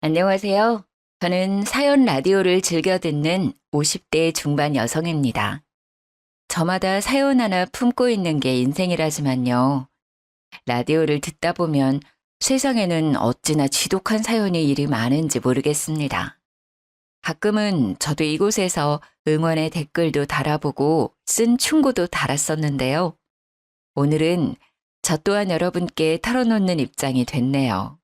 안녕하세요. 저는 사연 라디오를 즐겨 듣는 50대 중반 여성입니다. 저마다 사연 하나 품고 있는 게 인생이라지만요. 라디오를 듣다 보면 세상에는 어찌나 지독한 사연이 일이 많은지 모르겠습니다. 가끔은 저도 이곳에서 응원의 댓글도 달아보고 쓴 충고도 달았었는데요. 오늘은 저 또한 여러분께 털어놓는 입장이 됐네요.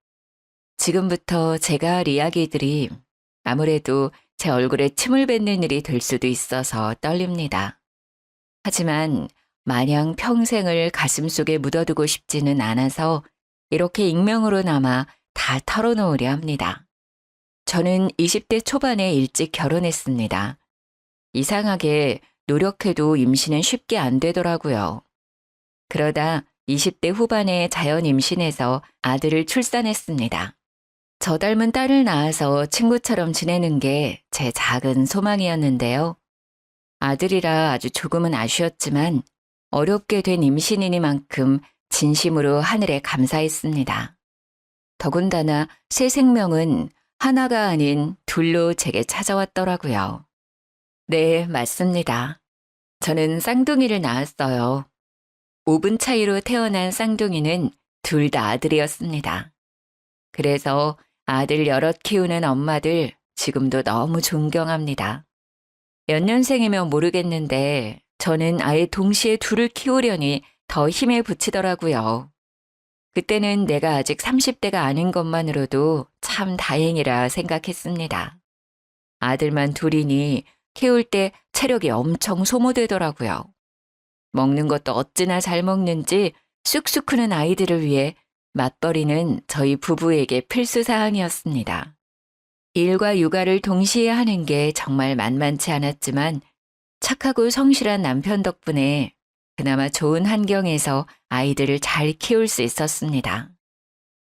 지금부터 제가 할 이야기들이 아무래도 제 얼굴에 침을 뱉는 일이 될 수도 있어서 떨립니다. 하지만 마냥 평생을 가슴속에 묻어두고 싶지는 않아서 이렇게 익명으로나마 다 털어놓으려 합니다. 저는 20대 초반에 일찍 결혼했습니다. 이상하게 노력해도 임신은 쉽게 안 되더라고요. 그러다 20대 후반에 자연 임신해서 아들을 출산했습니다. 저 닮은 딸을 낳아서 친구처럼 지내는 게 제 작은 소망이었는데요. 아들이라 아주 조금은 아쉬웠지만 어렵게 된 임신이니만큼 진심으로 하늘에 감사했습니다. 더군다나 새 생명은 하나가 아닌 둘로 제게 찾아왔더라고요. 네, 맞습니다. 저는 쌍둥이를 낳았어요. 5분 차이로 태어난 쌍둥이는 둘 다 아들이었습니다. 그래서 아들 여럿 키우는 엄마들 지금도 너무 존경합니다. 몇 년생이면 모르겠는데 저는 아예 동시에 둘을 키우려니 더 힘에 부치더라고요. 그때는 내가 아직 30대가 아닌 것만으로도 참 다행이라 생각했습니다. 아들만 둘이니 키울 때 체력이 엄청 소모되더라고요. 먹는 것도 어찌나 잘 먹는지 쑥쑥 크는 아이들을 위해 맞벌이는 저희 부부에게 필수 사항이었습니다. 일과 육아를 동시에 하는 게 정말 만만치 않았지만 착하고 성실한 남편 덕분에 그나마 좋은 환경에서 아이들을 잘 키울 수 있었습니다.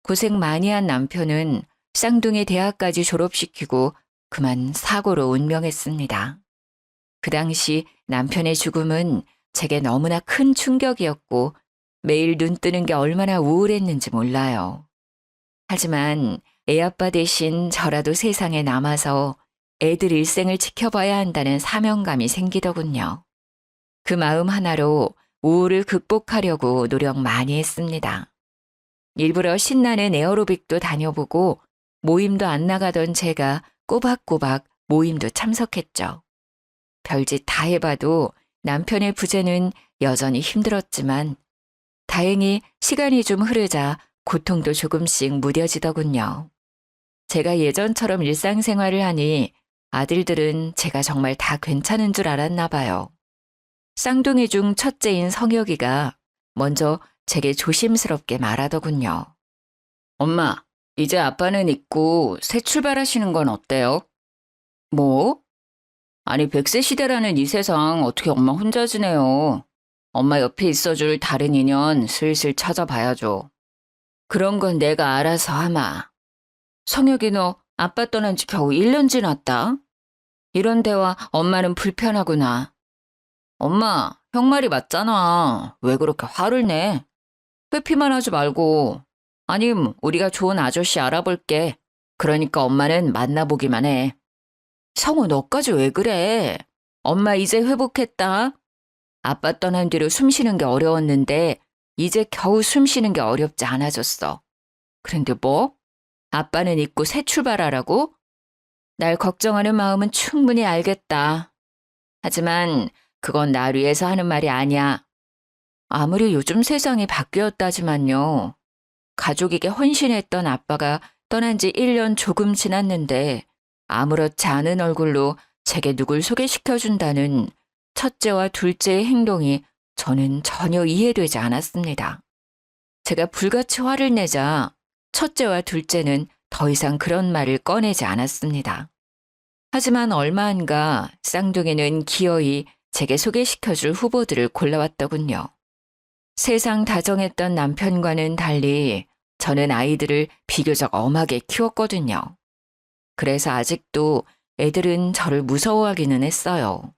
고생 많이 한 남편은 쌍둥이 대학까지 졸업시키고 그만 사고로 운명했습니다. 그 당시 남편의 죽음은 제게 너무나 큰 충격이었고 매일 눈 뜨는 게 얼마나 우울했는지 몰라요. 하지만 애아빠 대신 저라도 세상에 남아서 애들 일생을 지켜봐야 한다는 사명감이 생기더군요. 그 마음 하나로 우울을 극복하려고 노력 많이 했습니다. 일부러 신나는 에어로빅도 다녀보고 모임도 안 나가던 제가 꼬박꼬박 모임도 참석했죠. 별짓 다 해봐도 남편의 부재는 여전히 힘들었지만 다행히 시간이 좀 흐르자 고통도 조금씩 무뎌지더군요. 제가 예전처럼 일상생활을 하니 아들들은 제가 정말 다 괜찮은 줄 알았나 봐요. 쌍둥이 중 첫째인 성혁이가 먼저 제게 조심스럽게 말하더군요. 엄마, 이제 아빠는 있고 새 출발하시는 건 어때요? 뭐? 아니 100세 시대라는 이 세상 어떻게 엄마 혼자 지내요? 엄마 옆에 있어줄 다른 인연 슬슬 찾아봐야죠. 그런 건 내가 알아서 하마. 성혁이 너 아빠 떠난 지 겨우 1년 지났다. 이런 대화 엄마는 불편하구나. 엄마, 형 말이 맞잖아. 왜 그렇게 화를 내? 회피만 하지 말고. 아님 우리가 좋은 아저씨 알아볼게. 그러니까 엄마는 만나보기만 해. 성우 너까지 왜 그래? 엄마 이제 회복했다. 아빠 떠난 뒤로 숨 쉬는 게 어려웠는데 이제 겨우 숨 쉬는 게 어렵지 않아졌어. 그런데 뭐? 아빠는 있고 새 출발하라고? 날 걱정하는 마음은 충분히 알겠다. 하지만 그건 날 위해서 하는 말이 아니야. 아무리 요즘 세상이 바뀌었다지만요. 가족에게 헌신했던 아빠가 떠난 지 1년 조금 지났는데 아무렇지 않은 얼굴로 제게 누굴 소개시켜준다는 첫째와 둘째의 행동이 저는 전혀 이해되지 않았습니다. 제가 불같이 화를 내자 첫째와 둘째는 더 이상 그런 말을 꺼내지 않았습니다. 하지만 얼마 안가 쌍둥이는 기어이 제게 소개시켜줄 후보들을 골라왔더군요. 세상 다정했던 남편과는 달리 저는 아이들을 비교적 엄하게 키웠거든요. 그래서 아직도 애들은 저를 무서워하기는 했어요.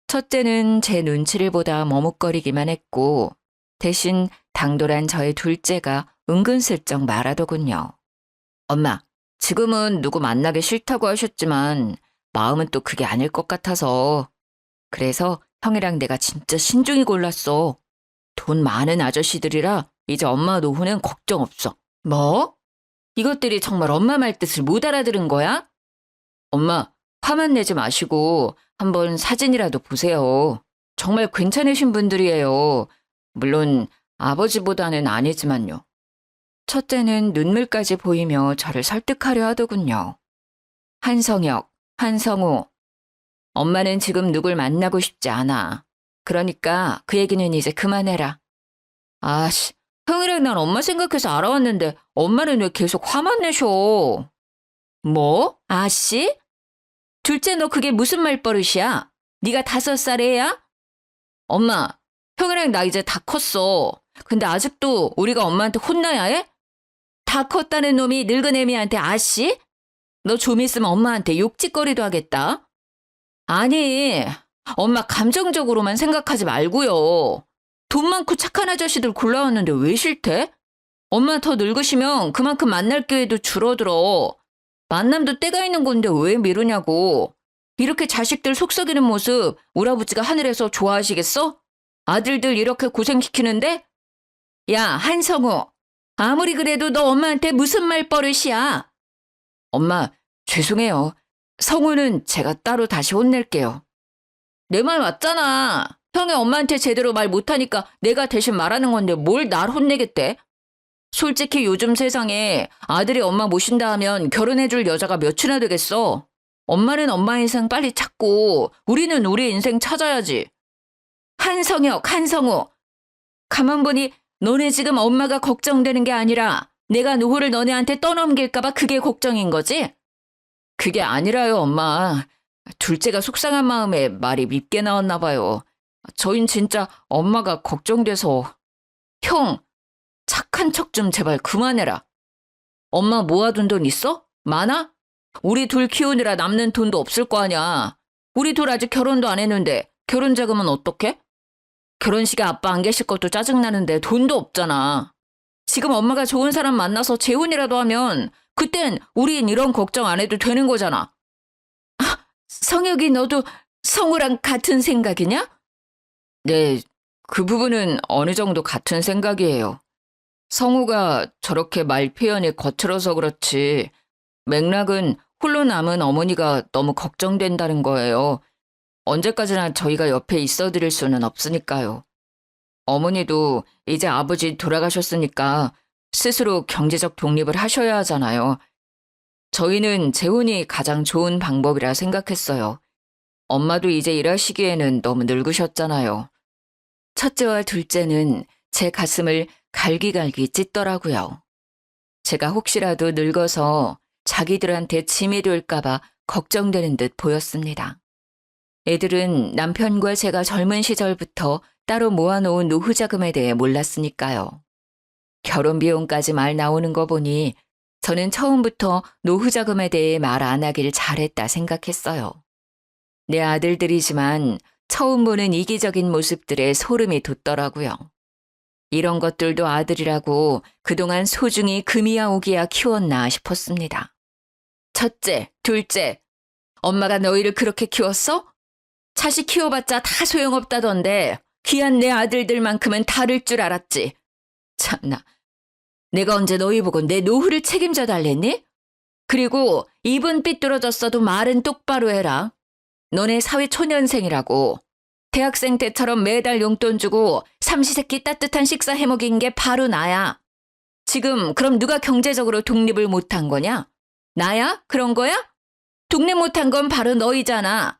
첫째는 제 눈치를 보다 머뭇거리기만 했고 대신 당돌한 저의 둘째가 은근슬쩍 말하더군요. 엄마, 지금은 누구 만나기 싫다고 하셨지만 마음은 또 그게 아닐 것 같아서. 그래서 형이랑 내가 진짜 신중히 골랐어. 돈 많은 아저씨들이라 이제 엄마 노후는 걱정 없어. 뭐? 이것들이 정말 엄마 말 뜻을 못 알아들은 거야? 엄마, 화만 내지 마시고 한번 사진이라도 보세요. 정말 괜찮으신 분들이에요. 물론 아버지보다는 아니지만요. 첫째는 눈물까지 보이며 저를 설득하려 하더군요. 한성혁, 한성우. 엄마는 지금 누굴 만나고 싶지 않아. 그러니까 그 얘기는 이제 그만해라. 아씨, 형이랑 난 엄마 생각해서 알아왔는데 엄마는 왜 계속 화만 내셔? 뭐? 아씨? 둘째 너 그게 무슨 말버릇이야? 네가 5살 애야? 엄마, 형이랑 나 이제 다 컸어. 근데 아직도 우리가 엄마한테 혼나야 해? 다 컸다는 놈이 늙은 애미한테 아씨? 너 좀 있으면 엄마한테 욕짓거리도 하겠다. 아니, 엄마 감정적으로만 생각하지 말고요. 돈 많고 착한 아저씨들 골라왔는데 왜 싫대? 엄마 더 늙으시면 그만큼 만날 기회도 줄어들어. 만남도 때가 있는 건데 왜 미루냐고. 이렇게 자식들 속썩이는 모습 우리 아버지가 하늘에서 좋아하시겠어? 아들들 이렇게 고생시키는데? 야, 한성우. 아무리 그래도 너 엄마한테 무슨 말버릇이야? 엄마, 죄송해요. 성우는 제가 따로 다시 혼낼게요. 내 말 맞잖아. 형이 엄마한테 제대로 말 못하니까 내가 대신 말하는 건데 뭘 날 혼내겠대? 솔직히 요즘 세상에 아들이 엄마 모신다 하면 결혼해줄 여자가 몇이나 되겠어. 엄마는 엄마 인생 빨리 찾고 우리는 우리 인생 찾아야지. 한성혁, 한성우. 가만 보니 너네 지금 엄마가 걱정되는 게 아니라 내가 노후를 너네한테 떠넘길까 봐 그게 걱정인 거지? 그게 아니라요, 엄마. 둘째가 속상한 마음에 말이 밉게 나왔나 봐요. 저흰 진짜 엄마가 걱정돼서. 형, 착한 척 좀 제발 그만해라. 엄마 모아둔 돈 있어? 많아? 우리 둘 키우느라 남는 돈도 없을 거 아니야. 우리 둘 아직 결혼도 안 했는데 결혼 자금은 어떡해? 결혼식에 아빠 안 계실 것도 짜증나는데 돈도 없잖아. 지금 엄마가 좋은 사람 만나서 재혼이라도 하면 그땐 우린 이런 걱정 안 해도 되는 거잖아. 아, 성혁이 너도 성우랑 같은 생각이냐? 네, 그 부분은 어느 정도 같은 생각이에요. 성우가 저렇게 말 표현이 거칠어서 그렇지 맥락은 홀로 남은 어머니가 너무 걱정된다는 거예요. 언제까지나 저희가 옆에 있어드릴 수는 없으니까요. 어머니도 이제 아버지 돌아가셨으니까 스스로 경제적 독립을 하셔야 하잖아요. 저희는 재혼이 가장 좋은 방법이라 생각했어요. 엄마도 이제 일하시기에는 너무 늙으셨잖아요. 첫째와 둘째는 제 가슴을 갈기갈기 찢더라고요. 제가 혹시라도 늙어서 자기들한테 짐이 될까봐 걱정되는 듯 보였습니다. 애들은 남편과 제가 젊은 시절부터 따로 모아놓은 노후 자금에 대해 몰랐으니까요. 결혼 비용까지 말 나오는 거 보니 저는 처음부터 노후 자금에 대해 말 안 하길 잘했다 생각했어요. 내 아들들이지만 처음 보는 이기적인 모습들에 소름이 돋더라고요. 이런 것들도 아들이라고 그동안 소중히 금이야 오기야 키웠나 싶었습니다. 첫째, 둘째, 엄마가 너희를 그렇게 키웠어? 자식 키워봤자 다 소용없다던데 귀한 내 아들들만큼은 다를 줄 알았지. 참나, 내가 언제 너희 보고 내 노후를 책임져 달랬니? 그리고 입은 삐뚤어졌어도 말은 똑바로 해라. 너네 사회 초년생이라고. 대학생 때처럼 매달 용돈 주고 삼시세끼 따뜻한 식사 해먹인 게 바로 나야. 지금 그럼 누가 경제적으로 독립을 못한 거냐? 나야? 그런 거야? 독립 못한 건 바로 너희잖아.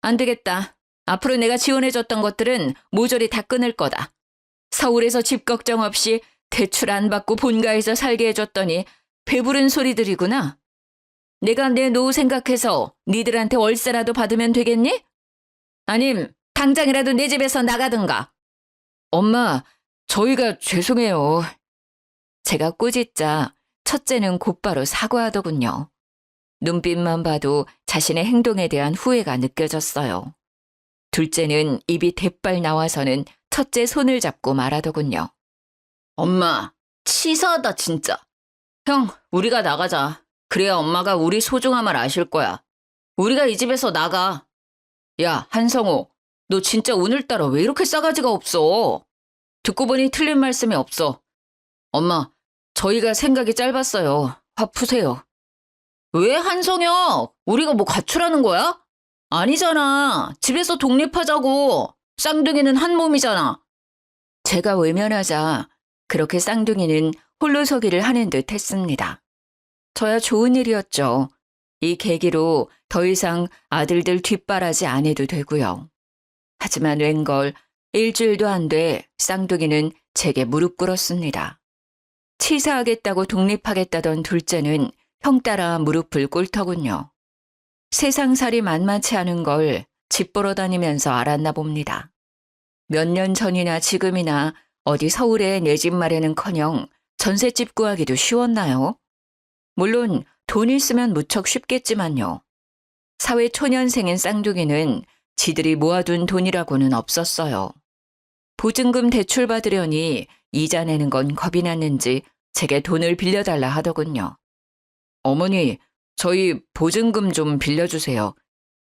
안 되겠다. 앞으로 내가 지원해줬던 것들은 모조리 다 끊을 거다. 서울에서 집 걱정 없이 대출 안 받고 본가에서 살게 해줬더니 배부른 소리들이구나. 내가 내 노후 생각해서 니들한테 월세라도 받으면 되겠니? 아님 당장이라도 내 집에서 나가든가. 엄마, 저희가 죄송해요. 제가 꾸짖자 첫째는 곧바로 사과하더군요. 눈빛만 봐도 자신의 행동에 대한 후회가 느껴졌어요. 둘째는 입이 대빨 나와서는 첫째 손을 잡고 말하더군요. 엄마, 치사하다 진짜. 형, 우리가 나가자. 그래야 엄마가 우리 소중함을 아실 거야. 우리가 이 집에서 나가. 야, 한성호, 너 진짜 오늘따라 왜 이렇게 싸가지가 없어? 듣고 보니 틀린 말씀이 없어. 엄마, 저희가 생각이 짧았어요. 화 푸세요. 왜 한성혁? 우리가 뭐 가출하는 거야? 아니잖아. 집에서 독립하자고. 쌍둥이는 한 몸이잖아. 제가 외면하자 그렇게 쌍둥이는 홀로 서기를 하는 듯 했습니다. 저야 좋은 일이었죠. 이 계기로 더 이상 아들들 뒷바라지 안 해도 되고요. 하지만 웬걸 일주일도 안 돼 쌍둥이는 제게 무릎 꿇었습니다. 치사하겠다고 독립하겠다던 둘째는 형 따라 무릎을 꿇더군요. 세상살이 만만치 않은 걸 집 보러 다니면서 알았나 봅니다. 몇 년 전이나 지금이나 어디 서울에 내 집 마련은커녕 전셋집 구하기도 쉬웠나요? 물론 돈 있으면 무척 쉽겠지만요. 사회 초년생인 쌍둥이는 지들이 모아둔 돈이라고는 없었어요. 보증금 대출 받으려니 이자 내는 건 겁이 났는지 제게 돈을 빌려달라 하더군요. 어머니, 저희 보증금 좀 빌려주세요.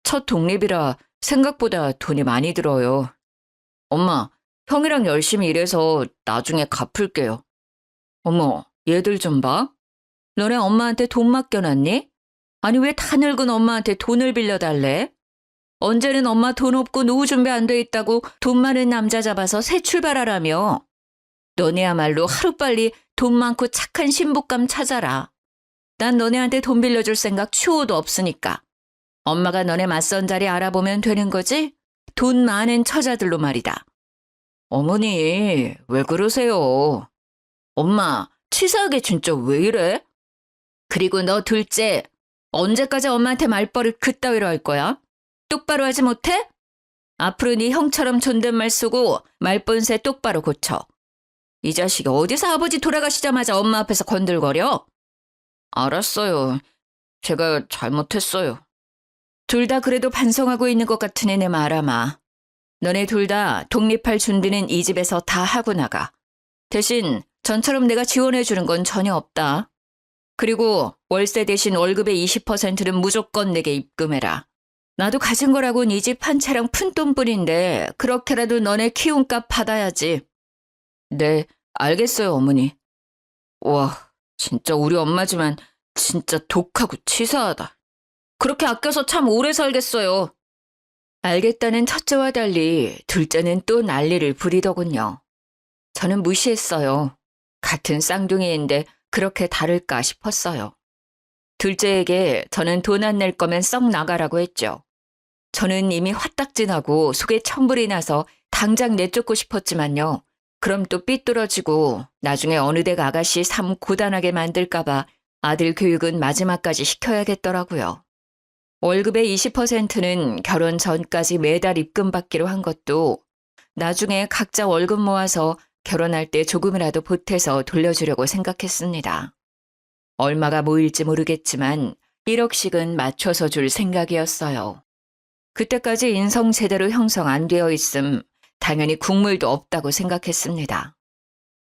첫 독립이라 생각보다 돈이 많이 들어요. 엄마, 형이랑 열심히 일해서 나중에 갚을게요. 어머, 얘들 좀 봐. 너네 엄마한테 돈 맡겨놨니? 아니 왜 다 늙은 엄마한테 돈을 빌려달래? 언제는 엄마 돈 없고 노후 준비 안 돼 있다고 돈 많은 남자 잡아서 새 출발하라며. 너네야말로 하루빨리 돈 많고 착한 신부감 찾아라. 난 너네한테 돈 빌려줄 생각 추호도 없으니까. 엄마가 너네 맞선 자리 알아보면 되는 거지? 돈 많은 처자들로 말이다. 어머니, 왜 그러세요? 엄마, 치사하게 진짜 왜 이래? 그리고 너 둘째, 언제까지 엄마한테 말버릇 그따위로 할 거야? 똑바로 하지 못해? 앞으로 네 형처럼 존댓말 쓰고 말본새 똑바로 고쳐. 이 자식이 어디서 아버지 돌아가시자마자 엄마 앞에서 건들거려? 알았어요. 제가 잘못했어요. 둘 다 그래도 반성하고 있는 것 같은 애네 말아마. 너네 둘 다 독립할 준비는 이 집에서 다 하고 나가. 대신 전처럼 내가 지원해주는 건 전혀 없다. 그리고 월세 대신 월급의 20%는 무조건 내게 입금해라. 나도 가진 거라곤 이 집 한 채랑 푼돈뿐인데 그렇게라도 너네 키움값 받아야지. 네, 알겠어요, 어머니. 와, 진짜 우리 엄마지만 진짜 독하고 치사하다. 그렇게 아껴서 참 오래 살겠어요. 알겠다는 첫째와 달리 둘째는 또 난리를 부리더군요. 저는 무시했어요. 같은 쌍둥이인데 그렇게 다를까 싶었어요. 둘째에게 저는 돈 안 낼 거면 썩 나가라고 했죠. 저는 이미 화딱지나고 속에 천불이 나서 당장 내쫓고 싶었지만요. 그럼 또 삐뚤어지고 나중에 어느 댁 아가씨 삶 고단하게 만들까 봐 아들 교육은 마지막까지 시켜야겠더라고요. 월급의 20%는 결혼 전까지 매달 입금받기로 한 것도 나중에 각자 월급 모아서 결혼할 때 조금이라도 보태서 돌려주려고 생각했습니다. 얼마가 모일지 모르겠지만 1억씩은 맞춰서 줄 생각이었어요. 그때까지 인성 제대로 형성 안 되어 있음 당연히 국물도 없다고 생각했습니다.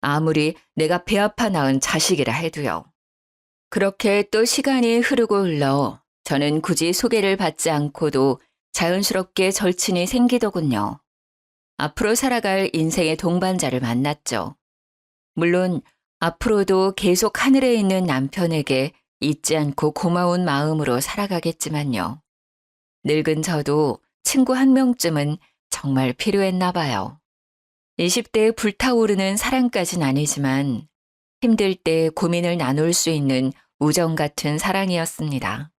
아무리 내가 배 아파 낳은 자식이라 해도요. 그렇게 또 시간이 흐르고 흘러 저는 굳이 소개를 받지 않고도 자연스럽게 절친이 생기더군요. 앞으로 살아갈 인생의 동반자를 만났죠. 물론 앞으로도 계속 하늘에 있는 남편에게 잊지 않고 고마운 마음으로 살아가겠지만요. 늙은 저도 친구 한 명쯤은 정말 필요했나 봐요. 20대에 불타오르는 사랑까진 아니지만 힘들 때 고민을 나눌 수 있는 우정 같은 사랑이었습니다.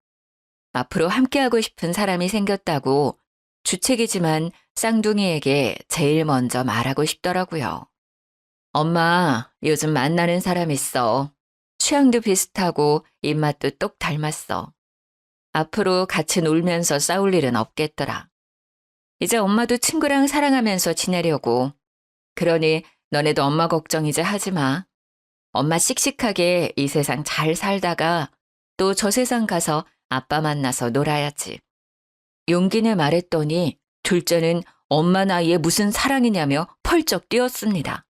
앞으로 함께하고 싶은 사람이 생겼다고 주책이지만 쌍둥이에게 제일 먼저 말하고 싶더라고요. 엄마, 요즘 만나는 사람 있어. 취향도 비슷하고 입맛도 똑 닮았어. 앞으로 같이 놀면서 싸울 일은 없겠더라. 이제 엄마도 친구랑 사랑하면서 지내려고. 그러니 너네도 엄마 걱정 이제 하지 마. 엄마 씩씩하게 이 세상 잘 살다가 또 저 세상 가서 아빠 만나서 놀아야지. 용기 내 말했더니 둘째는 엄마 나이에 무슨 사랑이냐며 펄쩍 뛰었습니다.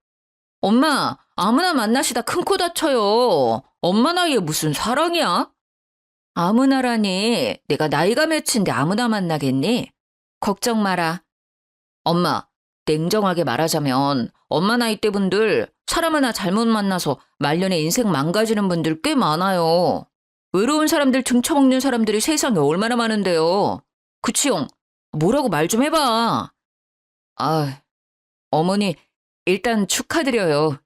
엄마, 아무나 만나시다 큰 코 다쳐요. 엄마 나이에 무슨 사랑이야? 아무나라니 내가 나이가 몇인데 아무나 만나겠니? 걱정 마라. 엄마, 냉정하게 말하자면 엄마 나이대 분들 사람 하나 잘못 만나서 말년에 인생 망가지는 분들 꽤 많아요. 외로운 사람들 등쳐먹는 사람들이 세상에 얼마나 많은데요. 그치 형? 뭐라고 말 좀 해봐. 아, 어머니 일단 축하드려요.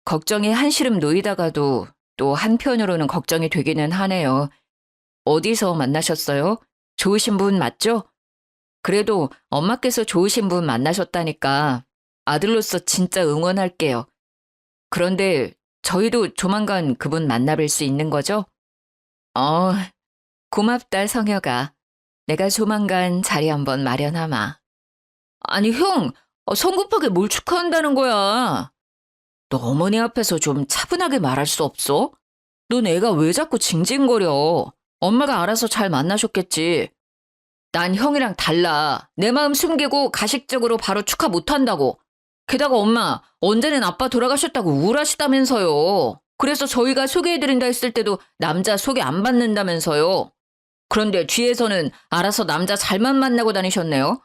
걱정이 한시름 놓이다가도 또 한편으로는 걱정이 되기는 하네요. 어디서 만나셨어요? 좋으신 분 맞죠? 그래도 엄마께서 좋으신 분 만나셨다니까 아들로서 진짜 응원할게요. 그런데 저희도 조만간 그분 만나뵐 수 있는 거죠? 어, 고맙다 성혁아. 내가 조만간 자리 한번 마련하마. 아니 형, 성급하게 뭘 축하한다는 거야. 너 어머니 앞에서 좀 차분하게 말할 수 없어? 넌 애가 왜 자꾸 징징거려? 엄마가 알아서 잘 만나셨겠지. 난 형이랑 달라. 내 마음 숨기고 가식적으로 바로 축하 못한다고. 게다가 엄마, 언제는 아빠 돌아가셨다고 우울하시다면서요. 그래서 저희가 소개해드린다 했을 때도 남자 소개 안 받는다면서요. 그런데 뒤에서는 알아서 남자 잘만 만나고 다니셨네요.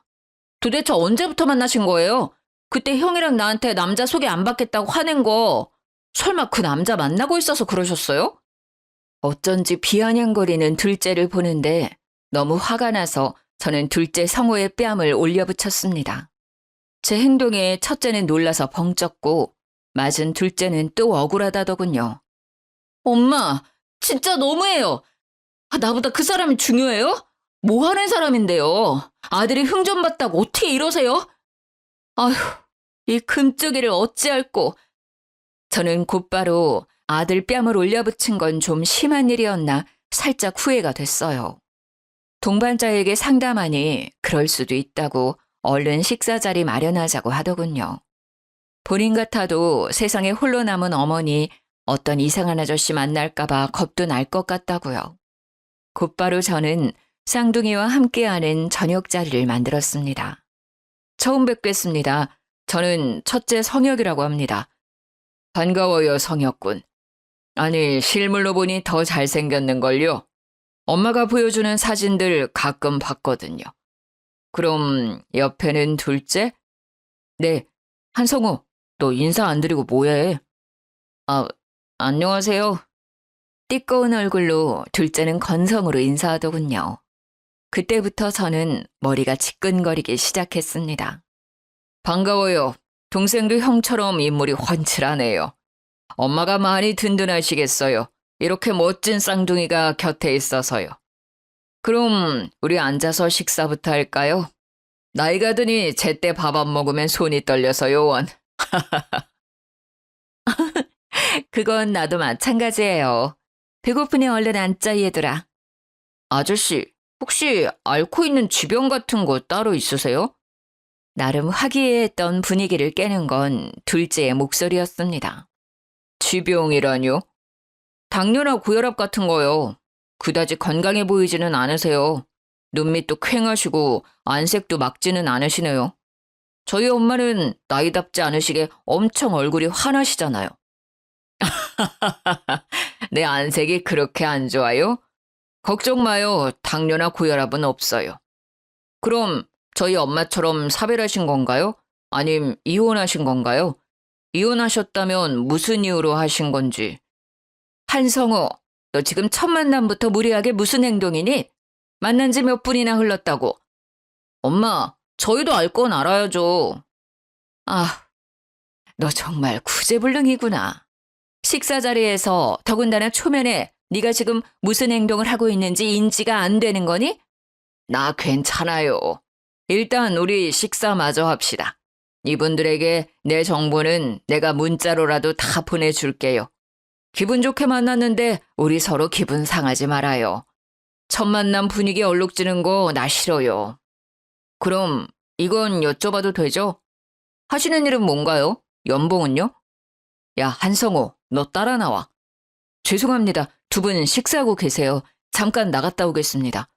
도대체 언제부터 만나신 거예요? 그때 형이랑 나한테 남자 소개 안 받겠다고 화낸 거 설마 그 남자 만나고 있어서 그러셨어요? 어쩐지 비아냥거리는 둘째를 보는데 너무 화가 나서 저는 둘째 성호의 뺨을 올려붙였습니다. 제 행동에 첫째는 놀라서 벙쪘고 맞은 둘째는 또 억울하다더군요. 엄마, 진짜 너무해요. 나보다 그 사람이 중요해요? 뭐 하는 사람인데요? 아들이 흥 좀 봤다고 어떻게 이러세요? 아휴, 이 금쪽이를 어찌할꼬. 저는 곧바로 아들 뺨을 올려붙인 건 좀 심한 일이었나 살짝 후회가 됐어요. 동반자에게 상담하니 그럴 수도 있다고 얼른 식사 자리 마련하자고 하더군요. 본인 같아도 세상에 홀로 남은 어머니 어떤 이상한 아저씨 만날까봐 겁도 날 것 같다고요. 곧바로 저는 쌍둥이와 함께하는 저녁 자리를 만들었습니다. 처음 뵙겠습니다. 저는 첫째 성혁이라고 합니다. 반가워요, 성혁군. 아니, 실물로 보니 더 잘생겼는걸요. 엄마가 보여주는 사진들 가끔 봤거든요. 그럼 옆에는 둘째? 네, 한성우, 너 인사 안 드리고 뭐해? 아, 안녕하세요. 띠꺼운 얼굴로 둘째는 건성으로 인사하더군요. 그때부터 저는 머리가 지끈거리기 시작했습니다. 반가워요. 동생도 형처럼 인물이 훤칠하네요. 엄마가 많이 든든하시겠어요. 이렇게 멋진 쌍둥이가 곁에 있어서요. 그럼 우리 앉아서 식사부터 할까요? 나이가 드니 제때 밥 안 먹으면 손이 떨려서 요원. 그건 나도 마찬가지예요. 배고프니 얼른 앉자 얘들아. 아저씨, 혹시 앓고 있는 쥐병 같은 거 따로 있으세요? 나름 화기애애했던 분위기를 깨는 건 둘째의 목소리였습니다. 쥐병이라뇨? 당뇨나 고혈압 같은 거요. 그다지 건강해 보이지는 않으세요. 눈밑도 퀭하시고 안색도 맑지는 않으시네요. 저희 엄마는 나이답지 않으시게 엄청 얼굴이 환하시잖아요. 내 안색이 그렇게 안 좋아요? 걱정 마요. 당뇨나 고혈압은 없어요. 그럼 저희 엄마처럼 사별하신 건가요? 아님 이혼하신 건가요? 이혼하셨다면 무슨 이유로 하신 건지. 한성우, 너 지금 첫 만남부터 무리하게 무슨 행동이니? 만난 지 몇 분이나 흘렀다고. 엄마, 저희도 알 건 알아야죠. 아, 너 정말 구제불능이구나. 식사 자리에서 더군다나 초면에 네가 지금 무슨 행동을 하고 있는지 인지가 안 되는 거니? 나 괜찮아요. 일단 우리 식사 마저 합시다. 이분들에게 내 정보는 내가 문자로라도 다 보내줄게요. 기분 좋게 만났는데 우리 서로 기분 상하지 말아요. 첫 만남 분위기 얼룩지는 거 나 싫어요. 그럼 이건 여쭤봐도 되죠? 하시는 일은 뭔가요? 연봉은요? 야, 한성호, 너 따라 나와. 죄송합니다. 두 분 식사하고 계세요. 잠깐 나갔다 오겠습니다.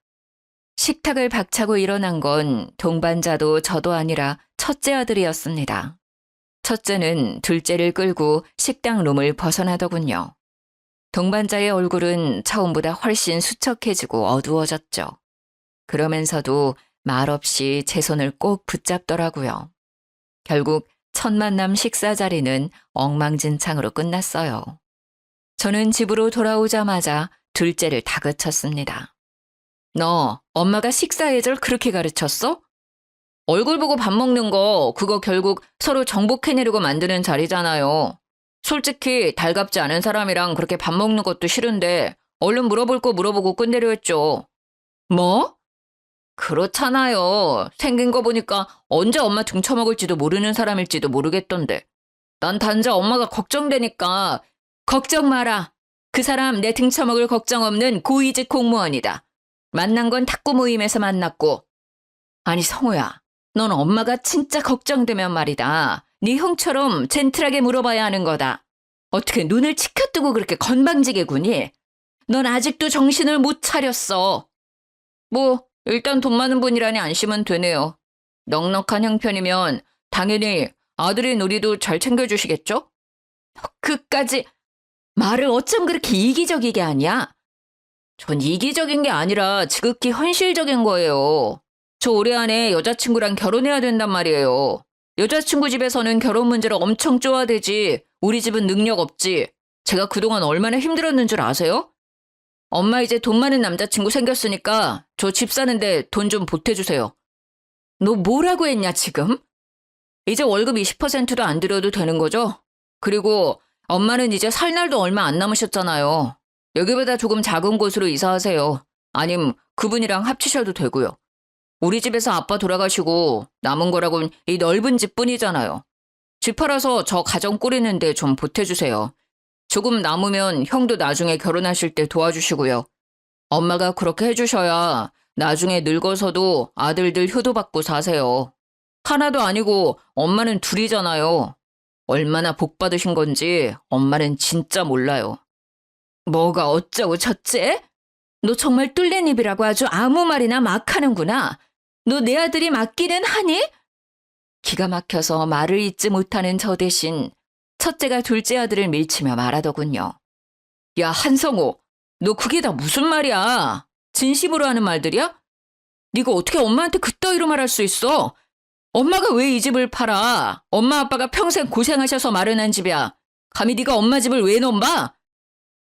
식탁을 박차고 일어난 건 동반자도 저도 아니라 첫째 아들이었습니다. 첫째는 둘째를 끌고 식당 룸을 벗어나더군요. 동반자의 얼굴은 처음보다 훨씬 수척해지고 어두워졌죠. 그러면서도 말없이 제 손을 꼭 붙잡더라고요. 결국 첫 만남 식사 자리는 엉망진창으로 끝났어요. 저는 집으로 돌아오자마자 둘째를 다그쳤습니다. 너 엄마가 식사 예절 그렇게 가르쳤어? 얼굴 보고 밥 먹는 거 그거 결국 서로 정복해내려고 만드는 자리잖아요. 솔직히 달갑지 않은 사람이랑 그렇게 밥 먹는 것도 싫은데 얼른 물어볼 거 물어보고 끝내려 했죠. 뭐? 그렇잖아요. 생긴 거 보니까 언제 엄마 등쳐먹을지도 모르는 사람일지도 모르겠던데. 난 단자 엄마가 걱정되니까 걱정 마라. 그 사람 내 등쳐먹을 걱정 없는 고위직 공무원이다. 만난 건 탁구 모임에서 만났고. 아니 성호야, 넌 엄마가 진짜 걱정되면 말이다. 네 형처럼 젠틀하게 물어봐야 하는 거다. 어떻게 눈을 치켜뜨고 그렇게 건방지게 구니? 넌 아직도 정신을 못 차렸어. 뭐 일단 돈 많은 분이라니 안심은 되네요. 넉넉한 형편이면 당연히 아들의 놀이도 잘 챙겨주시겠죠? 그까지 말을 어쩜 그렇게 이기적이게 하냐? 전 이기적인 게 아니라 지극히 현실적인 거예요. 저 올해 안에 여자친구랑 결혼해야 된단 말이에요. 여자친구 집에서는 결혼 문제를 엄청 쪼아대지 우리 집은 능력 없지. 제가 그동안 얼마나 힘들었는 줄 아세요? 엄마 이제 돈 많은 남자친구 생겼으니까 저 집 사는데 돈 좀 보태주세요. 너 뭐라고 했냐 지금? 이제 월급 20%도 안 들여도 되는 거죠? 그리고 엄마는 이제 살 날도 얼마 안 남으셨잖아요. 여기보다 조금 작은 곳으로 이사하세요. 아님 그분이랑 합치셔도 되고요. 우리 집에서 아빠 돌아가시고 남은 거라곤 이 넓은 집뿐이잖아요. 집 팔아서 저 가정 꾸리는데 좀 보태주세요. 조금 남으면 형도 나중에 결혼하실 때 도와주시고요. 엄마가 그렇게 해주셔야 나중에 늙어서도 아들들 효도받고 사세요. 하나도 아니고 엄마는 둘이잖아요. 얼마나 복 받으신 건지 엄마는 진짜 몰라요. 뭐가 어쩌고 저째? 너 정말 뚫린 입이라고 아주 아무 말이나 막 하는구나. 너 내 아들이 맞기는 하니? 기가 막혀서 말을 잇지 못하는 저 대신 첫째가 둘째 아들을 밀치며 말하더군요. 야, 한성호, 너 그게 다 무슨 말이야? 진심으로 하는 말들이야? 네가 어떻게 엄마한테 그따위로 말할 수 있어? 엄마가 왜 이 집을 팔아? 엄마 아빠가 평생 고생하셔서 마련한 집이야. 감히 네가 엄마 집을 왜 넘봐?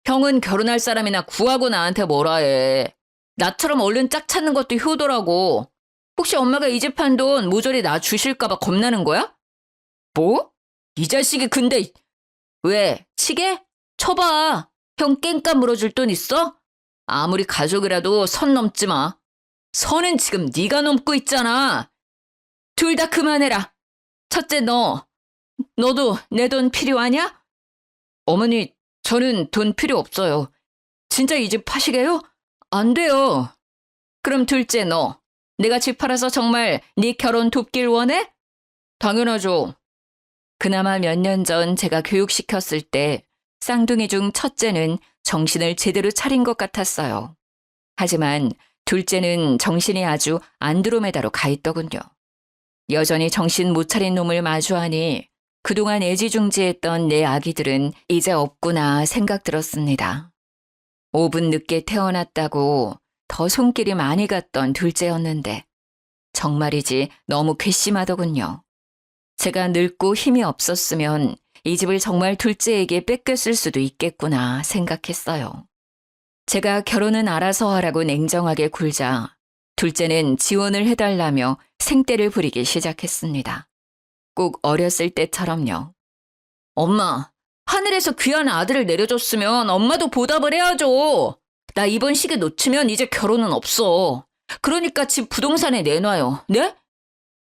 형은 결혼할 사람이나 구하고 나한테 뭐라 해. 나처럼 얼른 짝 찾는 것도 효도라고. 혹시 엄마가 이 집 판 돈 모조리 나 주실까 봐 겁나는 거야? 뭐? 이 자식이 근데 왜? 치게? 쳐봐. 형 깽값 물어줄 돈 있어? 아무리 가족이라도 선 넘지 마. 선은 지금 네가 넘고 있잖아. 둘 다 그만해라. 첫째 너도 내 돈 필요하냐? 어머니, 저는 돈 필요 없어요. 진짜 이 집 파시게요? 안 돼요. 그럼 둘째 너, 내가 집 팔아서 정말 네 결혼 돕길 원해? 당연하죠. 그나마 몇 년 전 제가 교육시켰을 때 쌍둥이 중 첫째는 정신을 제대로 차린 것 같았어요. 하지만 둘째는 정신이 아주 안드로메다로 가 있더군요. 여전히 정신 못 차린 놈을 마주하니 그동안 애지중지했던 내 아기들은 이제 없구나 생각 들었습니다. 5분 늦게 태어났다고 더 손길이 많이 갔던 둘째였는데 정말이지 너무 괘씸하더군요. 제가 늙고 힘이 없었으면 이 집을 정말 둘째에게 뺏겼을 수도 있겠구나 생각했어요. 제가 결혼은 알아서 하라고 냉정하게 굴자 둘째는 지원을 해달라며 생떼를 부리기 시작했습니다. 꼭 어렸을 때처럼요. 엄마, 하늘에서 귀한 아들을 내려줬으면 엄마도 보답을 해야죠. 나 이번 시기 놓치면 이제 결혼은 없어. 그러니까 집 부동산에 내놔요. 네?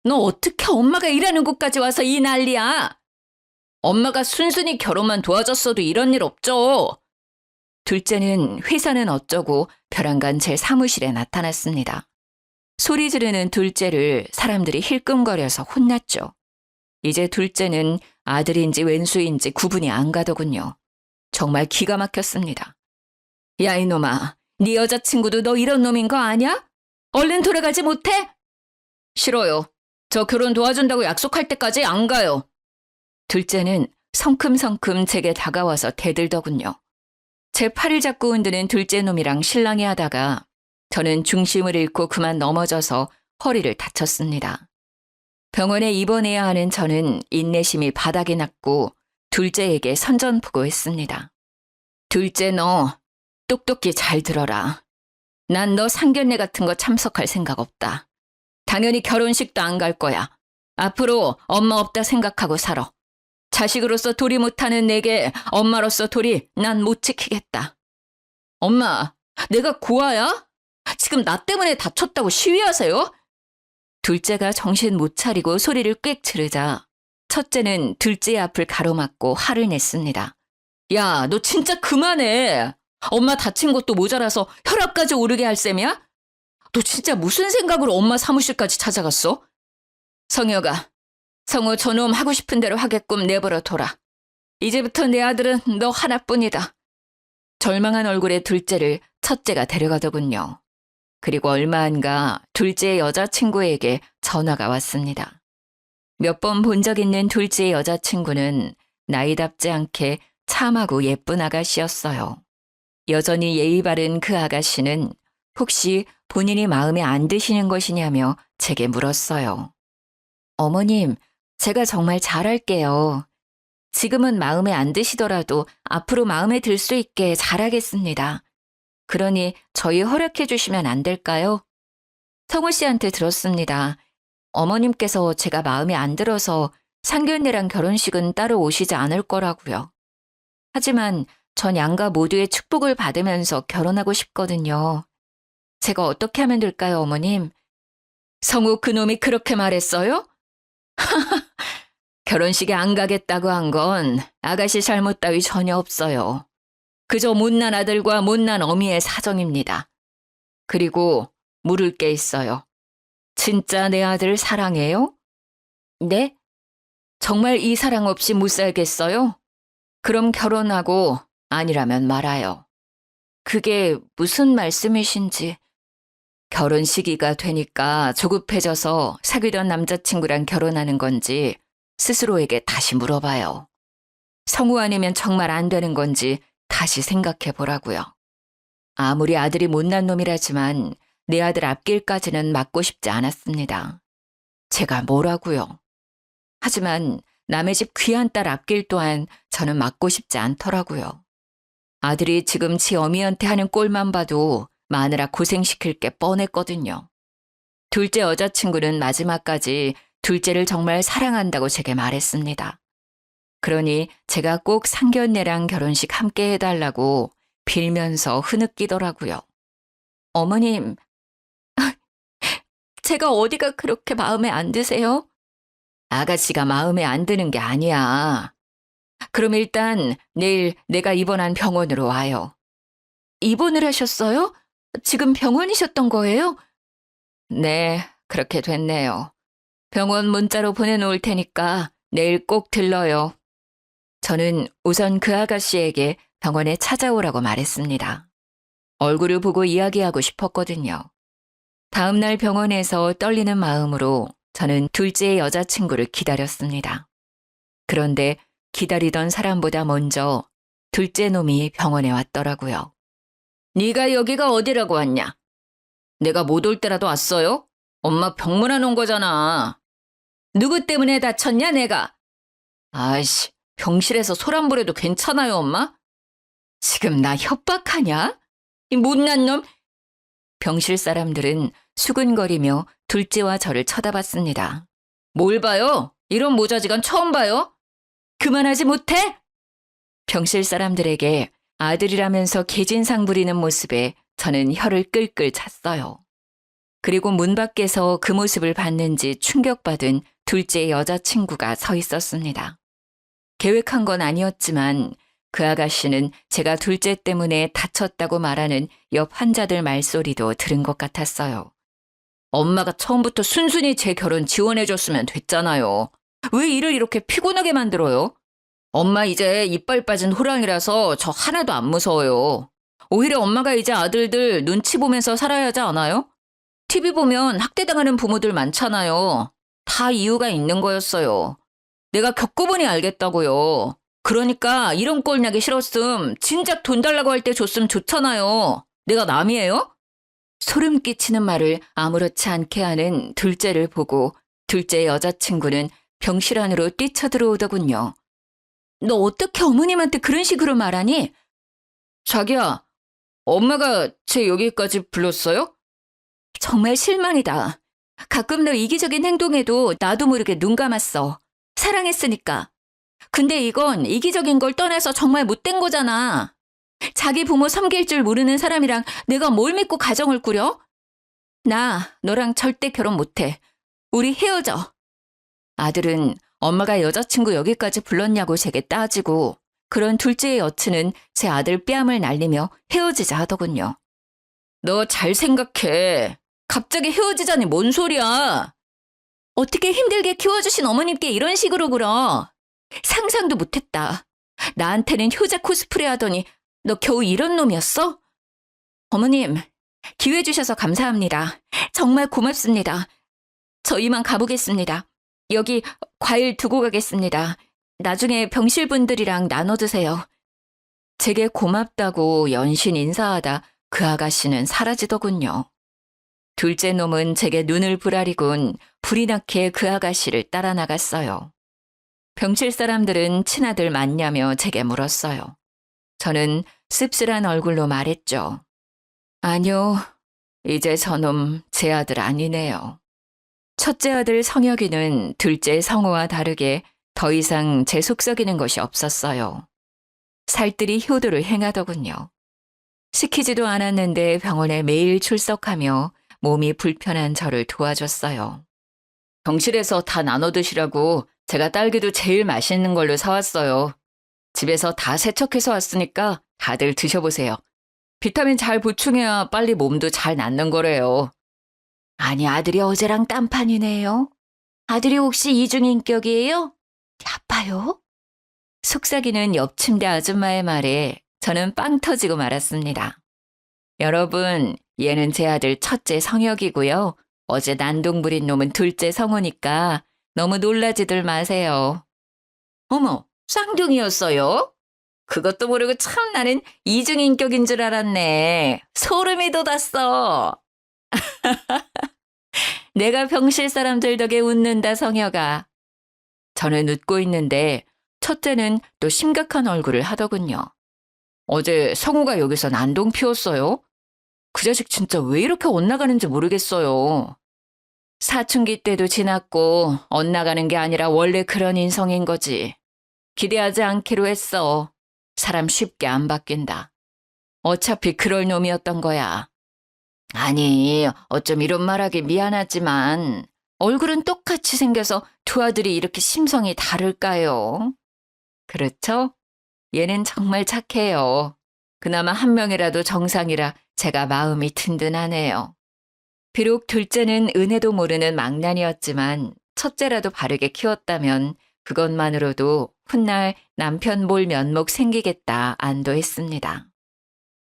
너 어떻게 엄마가 일하는 곳까지 와서 이 난리야? 엄마가 순순히 결혼만 도와줬어도 이런 일 없죠. 둘째는 회사는 어쩌고 벼랑간 제 사무실에 나타났습니다. 소리 지르는 둘째를 사람들이 힐끔거려서 혼났죠. 이제 둘째는 아들인지 왼수인지 구분이 안 가더군요. 정말 기가 막혔습니다. 야 이놈아, 네 여자친구도 너 이런 놈인 거 아냐? 얼른 돌아가지 못해? 싫어요. 저 결혼 도와준다고 약속할 때까지 안 가요. 둘째는 성큼성큼 제게 다가와서 대들더군요. 제 팔을 잡고 흔드는 둘째 놈이랑 실랑이 하다가 저는 중심을 잃고 그만 넘어져서 허리를 다쳤습니다. 병원에 입원해야 하는 저는 인내심이 바닥이 났고 둘째에게 선전포고했습니다. 둘째 너 똑똑히 잘 들어라. 난 너 상견례 같은 거 참석할 생각 없다. 당연히 결혼식도 안 갈 거야. 앞으로 엄마 없다 생각하고 살아. 자식으로서 도리 못하는 내게 엄마로서 도리 난 못 지키겠다. 엄마, 내가 고아야? 지금 나 때문에 다쳤다고 시위하세요? 둘째가 정신 못 차리고 소리를 꽥 지르자 첫째는 둘째의 앞을 가로막고 화를 냈습니다. 야, 너 진짜 그만해. 엄마 다친 것도 모자라서 혈압까지 오르게 할 셈이야? 너 진짜 무슨 생각으로 엄마 사무실까지 찾아갔어? 성혁아, 성우 저놈 하고 싶은 대로 하게끔 내버려 둬라. 이제부터 내 아들은 너 하나뿐이다. 절망한 얼굴의 둘째를 첫째가 데려가더군요. 그리고 얼마 안가 둘째의 여자친구에게 전화가 왔습니다. 몇 번 본 적 있는 둘째의 여자친구는 나이답지 않게 참하고 예쁜 아가씨였어요. 여전히 예의 바른 그 아가씨는 혹시 본인이 마음에 안 드시는 것이냐며 제게 물었어요. 어머님, 제가 정말 잘할게요. 지금은 마음에 안 드시더라도 앞으로 마음에 들 수 있게 잘하겠습니다. 그러니 저희 허락해 주시면 안 될까요? 성우 씨한테 들었습니다. 어머님께서 제가 마음에 안 들어서 상견례랑 결혼식은 따로 오시지 않을 거라고요. 하지만 전 양가 모두의 축복을 받으면서 결혼하고 싶거든요. 제가 어떻게 하면 될까요, 어머님? 성우 그놈이 그렇게 말했어요? 결혼식에 안 가겠다고 한 건 아가씨 잘못 따위 전혀 없어요. 그저 못난 아들과 못난 어미의 사정입니다. 그리고 물을 게 있어요. 진짜 내 아들 사랑해요? 네? 정말 이 사랑 없이 못 살겠어요? 그럼 결혼하고 아니라면 말아요. 그게 무슨 말씀이신지. 결혼 시기가 되니까 조급해져서 사귀던 남자친구랑 결혼하는 건지 스스로에게 다시 물어봐요. 성우 아니면 정말 안 되는 건지 다시 생각해 보라고요. 아무리 아들이 못난 놈이라지만 내 아들 앞길까지는 맞고 싶지 않았습니다. 제가 뭐라고요. 하지만 남의 집 귀한 딸 앞길 또한 저는 맞고 싶지 않더라고요. 아들이 지금 지 어미한테 하는 꼴만 봐도 마누라 고생시킬 게 뻔했거든요. 둘째 여자친구는 마지막까지 둘째를 정말 사랑한다고 제게 말했습니다. 그러니 제가 꼭 상견례랑 결혼식 함께 해달라고 빌면서 흐느끼더라고요. 어머님, 제가 어디가 그렇게 마음에 안 드세요? 아가씨가 마음에 안 드는 게 아니야. 그럼 일단 내일 내가 입원한 병원으로 와요. 입원을 하셨어요? 지금 병원이셨던 거예요? 네, 그렇게 됐네요. 병원 문자로 보내놓을 테니까 내일 꼭 들러요. 저는 우선 그 아가씨에게 병원에 찾아오라고 말했습니다. 얼굴을 보고 이야기하고 싶었거든요. 다음 날 병원에서 떨리는 마음으로 저는 둘째의 여자친구를 기다렸습니다. 그런데 기다리던 사람보다 먼저 둘째 놈이 병원에 왔더라고요. 네가 여기가 어디라고 왔냐? 내가 못 올 때라도 왔어요? 엄마 병문안 온 거잖아. 누구 때문에 다쳤냐 내가? 아이씨, 병실에서 소란 부려도 괜찮아요 엄마? 지금 나 협박하냐? 이 못난 놈. 병실 사람들은 수근거리며 둘째와 저를 쳐다봤습니다. 뭘 봐요? 이런 모자지간 처음 봐요? 그만하지 못해? 병실 사람들에게 아들이라면서 개진상 부리는 모습에 저는 혀를 끌끌 찼어요. 그리고 문 밖에서 그 모습을 봤는지 충격받은 둘째의 여자친구가 서 있었습니다. 계획한 건 아니었지만 그 아가씨는 제가 둘째 때문에 다쳤다고 말하는 옆 환자들 말소리도 들은 것 같았어요. 엄마가 처음부터 순순히 제 결혼 지원해줬으면 됐잖아요. 왜 일을 이렇게 피곤하게 만들어요? 엄마 이제 이빨 빠진 호랑이라서 저 하나도 안 무서워요. 오히려 엄마가 이제 아들들 눈치 보면서 살아야 하지 않아요? TV 보면 학대당하는 부모들 많잖아요. 다 이유가 있는 거였어요. 내가 겪어보니 알겠다고요. 그러니까 이런 꼴 나기 싫었음. 진작 돈 달라고 할 때 줬으면 좋잖아요. 내가 남이에요? 소름 끼치는 말을 아무렇지 않게 하는 둘째를 보고 둘째 여자친구는 병실 안으로 뛰쳐들어오더군요. 너 어떻게 어머님한테 그런 식으로 말하니? 자기야, 엄마가 쟤 여기까지 불렀어요? 정말 실망이다. 가끔 너 이기적인 행동에도 나도 모르게 눈 감았어. 사랑했으니까. 근데 이건 이기적인 걸 떠나서 정말 못된 거잖아. 자기 부모 섬길 줄 모르는 사람이랑 내가 뭘 믿고 가정을 꾸려? 나 너랑 절대 결혼 못해. 우리 헤어져. 아들은 엄마가 여자친구 여기까지 불렀냐고 제게 따지고 그런 둘째의 여친은 제 아들 뺨을 날리며 헤어지자 하더군요. 너 잘 생각해. 갑자기 헤어지자니 뭔 소리야. 어떻게 힘들게 키워주신 어머님께 이런 식으로 굴어. 상상도 못했다. 나한테는 효자 코스프레 하더니 너 겨우 이런 놈이었어? 어머님, 기회 주셔서 감사합니다. 정말 고맙습니다. 저 이만 가보겠습니다. 여기 과일 두고 가겠습니다. 나중에 병실 분들이랑 나눠 드세요. 제게 고맙다고 연신 인사하다 그 아가씨는 사라지더군요. 둘째 놈은 제게 눈을 부라리곤 불이 나게 그 아가씨를 따라 나갔어요. 병실 사람들은 친아들 맞냐며 제게 물었어요. 저는 씁쓸한 얼굴로 말했죠. 아니요, 이제 저놈 제 아들 아니네요. 첫째 아들 성혁이는 둘째 성호와 다르게 더 이상 제 속썩이는 것이 없었어요. 살뜰히 효도를 행하더군요. 시키지도 않았는데 병원에 매일 출석하며 몸이 불편한 저를 도와줬어요. 병실에서 다 나눠 드시라고 제가 딸기도 제일 맛있는 걸로 사왔어요. 집에서 다 세척해서 왔으니까 다들 드셔보세요. 비타민 잘 보충해야 빨리 몸도 잘 낫는 거래요. 아니, 아들이 어제랑 딴판이네요. 아들이 혹시 이중인격이에요? 아파요? 속삭이는 옆 침대 아줌마의 말에 저는 빵 터지고 말았습니다. 여러분, 얘는 제 아들 첫째 성혁이고요. 어제 난동 부린 놈은 둘째 성호니까 너무 놀라지들 마세요. 어머, 쌍둥이였어요? 그것도 모르고 참 나는 이중인격인 줄 알았네. 소름이 돋았어. 내가 병실 사람들 덕에 웃는다, 성혁아. 저는 웃고 있는데 첫째는 또 심각한 얼굴을 하더군요. 어제 성우가 여기서 난동 피웠어요? 그 자식 진짜 왜 이렇게 엇나가는지 모르겠어요. 사춘기 때도 지났고 엇나가는 게 아니라 원래 그런 인성인 거지. 기대하지 않기로 했어. 사람 쉽게 안 바뀐다. 어차피 그럴 놈이었던 거야. 아니, 어쩜 이런 말하기 미안하지만 얼굴은 똑같이 생겨서 두 아들이 이렇게 심성이 다를까요? 그렇죠? 얘는 정말 착해요. 그나마 한 명이라도 정상이라 제가 마음이 든든하네요. 비록 둘째는 은혜도 모르는 망난이었지만 첫째라도 바르게 키웠다면 그것만으로도 훗날 남편 볼 면목 생기겠다 안도했습니다.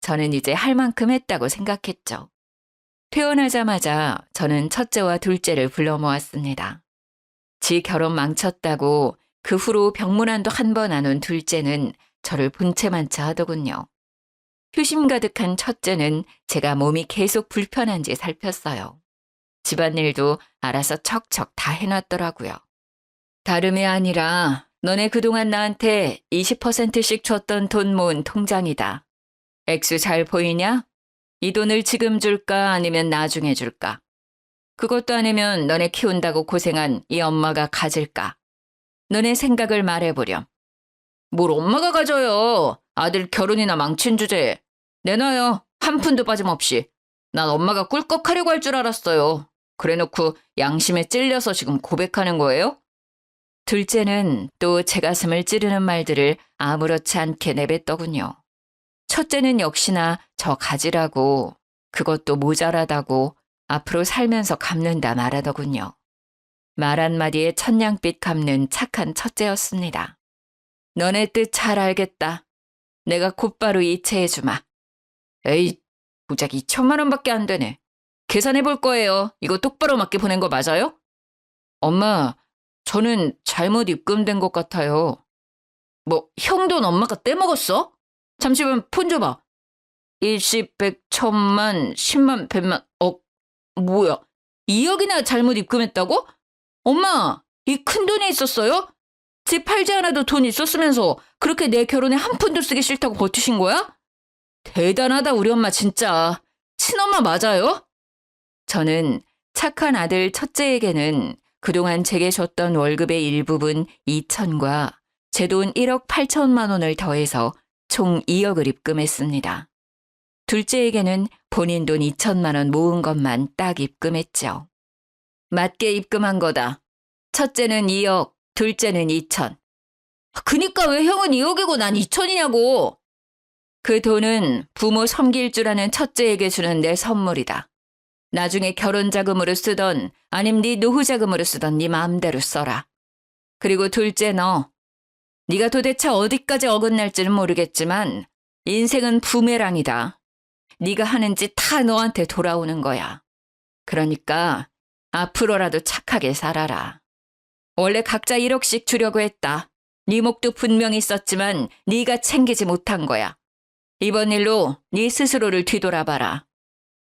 저는 이제 할 만큼 했다고 생각했죠. 퇴원하자마자 저는 첫째와 둘째를 불러 모았습니다. 지 결혼 망쳤다고 그 후로 병문안도 한 번 안 온 둘째는 저를 본체만차 하더군요. 효심 가득한 첫째는 제가 몸이 계속 불편한지 살폈어요. 집안일도 알아서 척척 다 해놨더라고요. 다름이 아니라 너네 그동안 나한테 20%씩 줬던 돈 모은 통장이다. 액수 잘 보이냐? 이 돈을 지금 줄까 아니면 나중에 줄까? 그것도 아니면 너네 키운다고 고생한 이 엄마가 가질까? 너네 생각을 말해보렴. 뭘 엄마가 가져요. 아들 결혼이나 망친 주제에. 내놔요. 한 푼도 빠짐없이. 난 엄마가 꿀꺽하려고 할 줄 알았어요. 그래놓고 양심에 찔려서 지금 고백하는 거예요? 둘째는 또 제 가슴을 찌르는 말들을 아무렇지 않게 내뱉더군요. 첫째는 역시나 저 가지라고, 그것도 모자라다고 앞으로 살면서 갚는다 말하더군요. 말 한마디에 천냥빛 갚는 착한 첫째였습니다. 너네 뜻 잘 알겠다. 내가 곧바로 이체해주마. 에이, 고작 2천만 원밖에 안 되네. 계산해 볼 거예요. 이거 똑바로 맞게 보낸 거 맞아요? 엄마, 저는 잘못 입금된 것 같아요. 뭐 형 돈 엄마가 떼먹었어? 잠시만 폰 줘봐. 일십, 백, 천만, 십만, 백만, 뭐야? 2억이나 잘못 입금했다고? 엄마, 이 큰 돈이 있었어요? 집 팔지 않아도 돈 있었으면서 그렇게 내 결혼에 한 푼도 쓰기 싫다고 버티신 거야? 대단하다 우리 엄마 진짜. 친엄마 맞아요? 저는 착한 아들 첫째에게는 그동안 제게 줬던 월급의 일부분 2천과 제 돈 1억 8천만 원을 더해서 총 2억을 입금했습니다. 둘째에게는 본인 돈 2천만 원 모은 것만 딱 입금했죠. 맞게 입금한 거다. 첫째는 2억, 둘째는 2천. 그니까 왜 형은 2억이고 난 2천이냐고. 그 돈은 부모 섬길 줄 아는 첫째에게 주는 내 선물이다. 나중에 결혼 자금으로 쓰던 아님 네 노후 자금으로 쓰던 네 마음대로 써라. 그리고 둘째 너. 네가 도대체 어디까지 어긋날지는 모르겠지만 인생은 부메랑이다. 네가 하는 짓 다 너한테 돌아오는 거야. 그러니까 앞으로라도 착하게 살아라. 원래 각자 1억씩 주려고 했다. 네 목도 분명히 있었지만 네가 챙기지 못한 거야. 이번 일로 네 스스로를 뒤돌아봐라.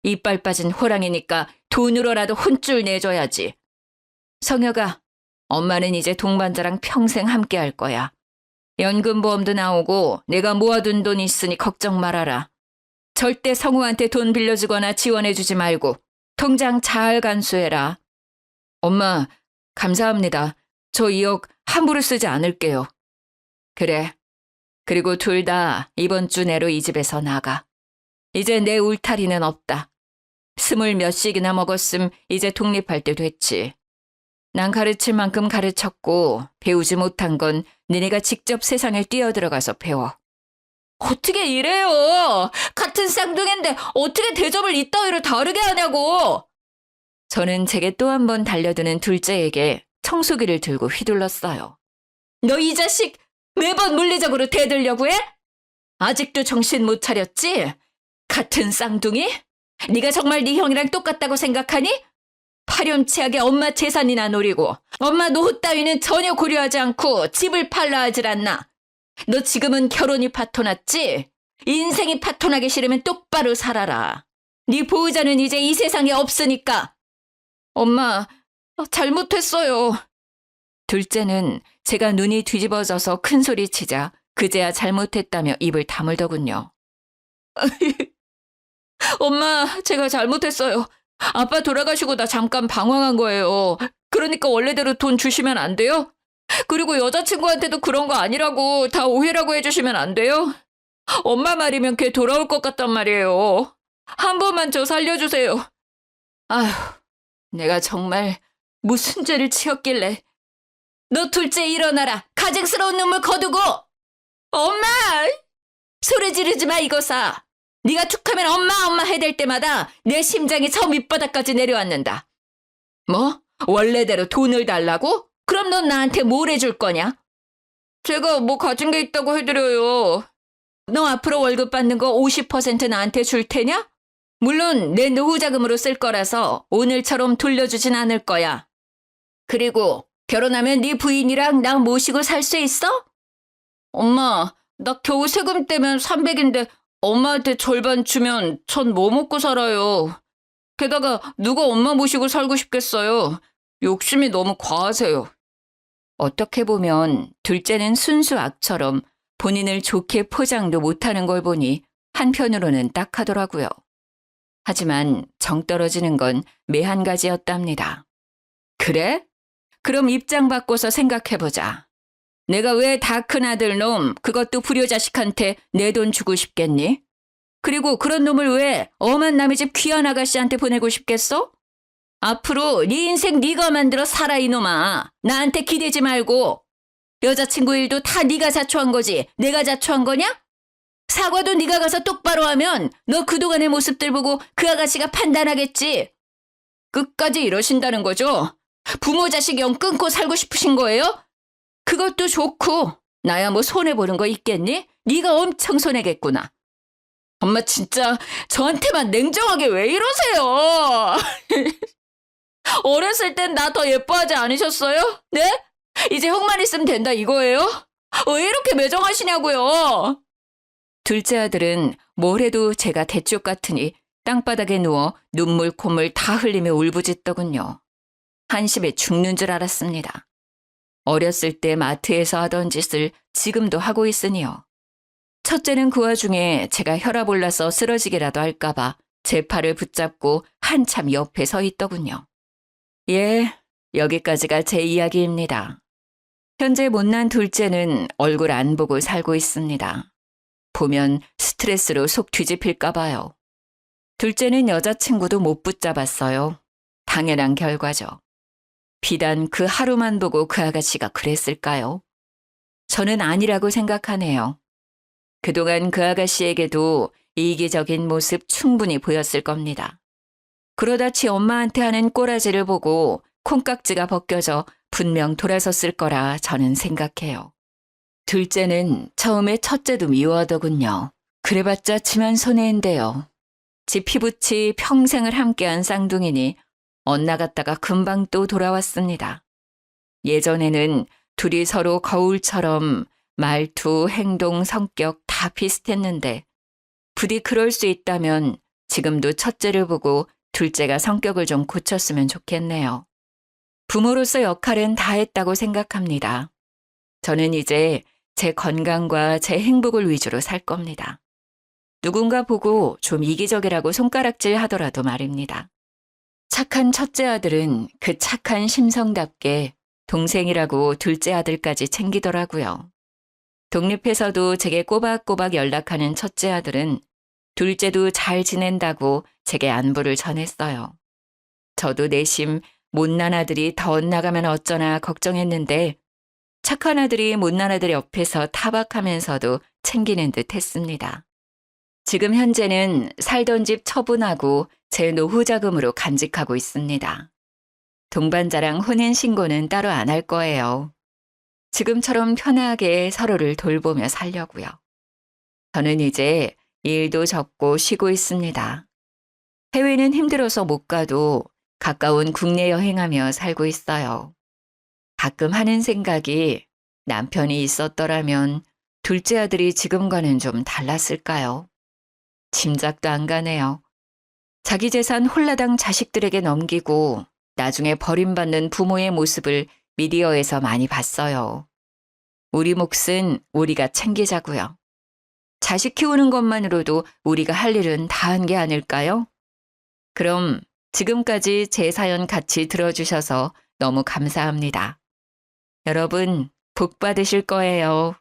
이빨 빠진 호랑이니까 돈으로라도 혼쭐 내줘야지. 성혁아, 엄마는 이제 동반자랑 평생 함께 할 거야. 연금보험도 나오고 내가 모아둔 돈이 있으니 걱정 말아라. 절대 성우한테 돈 빌려주거나 지원해주지 말고 통장 잘 간수해라. 엄마, 감사합니다. 저 2억 함부로 쓰지 않을게요. 그래. 그리고 둘 다 이번 주 내로 이 집에서 나가. 이제 내 울타리는 없다. 20몇씩이나 먹었음 이제 독립할 때 됐지. 난 가르칠 만큼 가르쳤고 배우지 못한 건 니네가 직접 세상에 뛰어들어가서 배워. 어떻게 이래요? 같은 쌍둥이인데 어떻게 대접을 이따위로 다르게 하냐고. 저는 제게 또 한 번 달려드는 둘째에게 청소기를 들고 휘둘렀어요. 너 이 자식 매번 물리적으로 대들려고 해? 아직도 정신 못 차렸지? 같은 쌍둥이? 네가 정말 네 형이랑 똑같다고 생각하니? 파렴치하게 엄마 재산이나 노리고 엄마 노후 따위는 전혀 고려하지 않고 집을 팔라 하질 않나. 너 지금은 결혼이 파토났지? 인생이 파토나기 싫으면 똑바로 살아라. 네 보호자는 이제 이 세상에 없으니까. 엄마, 잘못했어요. 둘째는 제가 눈이 뒤집어져서 큰 소리 치자 그제야 잘못했다며 입을 다물더군요. 엄마, 제가 잘못했어요. 아빠 돌아가시고 나 잠깐 방황한 거예요. 그러니까 원래대로 돈 주시면 안 돼요? 그리고 여자친구한테도 그런 거 아니라고 다 오해라고 해주시면 안 돼요? 엄마 말이면 걔 돌아올 것 같단 말이에요. 한 번만 저 살려주세요. 아휴, 내가 정말 무슨 죄를 지었길래. 너 둘째 일어나라. 가증스러운 눈물 거두고. 엄마! 소리 지르지 마 이거사. 네가 툭하면 엄마 해댈 때마다 내 심장이 저 밑바닥까지 내려앉는다. 뭐? 원래대로 돈을 달라고? 그럼 넌 나한테 뭘 해줄 거냐? 제가 뭐 가진 게 있다고 해드려요. 너 앞으로 월급 받는 거 50% 나한테 줄 테냐? 물론 내 노후 자금으로 쓸 거라서 오늘처럼 돌려주진 않을 거야. 그리고 결혼하면 네 부인이랑 나 모시고 살 수 있어? 엄마, 나 겨우 세금 떼면 300인데 엄마한테 절반 주면 전 뭐 먹고 살아요. 게다가 누가 엄마 모시고 살고 싶겠어요. 욕심이 너무 과하세요. 어떻게 보면 둘째는 순수 악처럼 본인을 좋게 포장도 못하는 걸 보니 한편으로는 딱하더라고요. 하지만 정 떨어지는 건 매한 가지였답니다. 그래? 그럼 입장 바꿔서 생각해보자. 내가 왜 다 큰 아들 놈, 그것도 불효자식한테 내 돈 주고 싶겠니? 그리고 그런 놈을 왜 엄한 남의 집 귀한 아가씨한테 보내고 싶겠어? 앞으로 네 인생 네가 만들어 살아 이놈아. 나한테 기대지 말고. 여자친구 일도 다 네가 자초한 거지. 내가 자초한 거냐? 사과도 네가 가서 똑바로 하면 너 그동안의 모습들 보고 그 아가씨가 판단하겠지. 끝까지 이러신다는 거죠? 부모 자식 영 끊고 살고 싶으신 거예요? 그것도 좋고 나야 뭐 손해보는 거 있겠니? 네가 엄청 손해겠구나. 엄마 진짜 저한테만 냉정하게 왜 이러세요? 어렸을 땐 나 더 예뻐하지 않으셨어요? 네? 이제 형만 있으면 된다 이거예요? 왜 이렇게 매정하시냐고요? 둘째 아들은 뭘 해도 제가 대쪽 같으니 땅바닥에 누워 눈물 콧물 다 흘리며 울부짖더군요. 한심해 죽는 줄 알았습니다. 어렸을 때 마트에서 하던 짓을 지금도 하고 있으니요. 첫째는 그 와중에 제가 혈압 올라서 쓰러지기라도 할까봐 제 팔을 붙잡고 한참 옆에 서 있더군요. 예, 여기까지가 제 이야기입니다. 현재 못난 둘째는 얼굴 안 보고 살고 있습니다. 보면 스트레스로 속 뒤집힐까 봐요. 둘째는 여자친구도 못 붙잡았어요. 당연한 결과죠. 비단 그 하루만 보고 그 아가씨가 그랬을까요? 저는 아니라고 생각하네요. 그동안 그 아가씨에게도 이기적인 모습 충분히 보였을 겁니다. 그러다 지 엄마한테 하는 꼬라지를 보고 콩깍지가 벗겨져 분명 돌아섰을 거라 저는 생각해요. 둘째는 처음에 첫째도 미워하더군요. 그래봤자 지만 손해인데요. 지 피부치 평생을 함께한 쌍둥이니 엇나갔다가 금방 또 돌아왔습니다. 예전에는 둘이 서로 거울처럼 말투, 행동, 성격 다 비슷했는데 부디 그럴 수 있다면 지금도 첫째를 보고 둘째가 성격을 좀 고쳤으면 좋겠네요. 부모로서 역할은 다 했다고 생각합니다. 저는 이제 제 건강과 제 행복을 위주로 살 겁니다. 누군가 보고 좀 이기적이라고 손가락질 하더라도 말입니다. 착한 첫째 아들은 그 착한 심성답게 동생이라고 둘째 아들까지 챙기더라고요. 독립해서도 제게 꼬박꼬박 연락하는 첫째 아들은 둘째도 잘 지낸다고 제게 안부를 전했어요. 저도 내심 못난 아들이 더 엇나가면 어쩌나 걱정했는데 착한 아들이 못난 아들 옆에서 타박하면서도 챙기는 듯 했습니다. 지금 현재는 살던 집 처분하고 제 노후 자금으로 간직하고 있습니다. 동반자랑 혼인신고는 따로 안 할 거예요. 지금처럼 편하게 서로를 돌보며 살려고요. 저는 이제 일도 접고 쉬고 있습니다. 해외는 힘들어서 못 가도 가까운 국내 여행하며 살고 있어요. 가끔 하는 생각이 남편이 있었더라면 둘째 아들이 지금과는 좀 달랐을까요? 짐작도 안 가네요. 자기 재산 홀라당 자식들에게 넘기고 나중에 버림받는 부모의 모습을 미디어에서 많이 봤어요. 우리 몫은 우리가 챙기자고요. 자식 키우는 것만으로도 우리가 할 일은 다 한 게 아닐까요? 그럼 지금까지 제 사연 같이 들어주셔서 너무 감사합니다. 여러분, 복 받으실 거예요.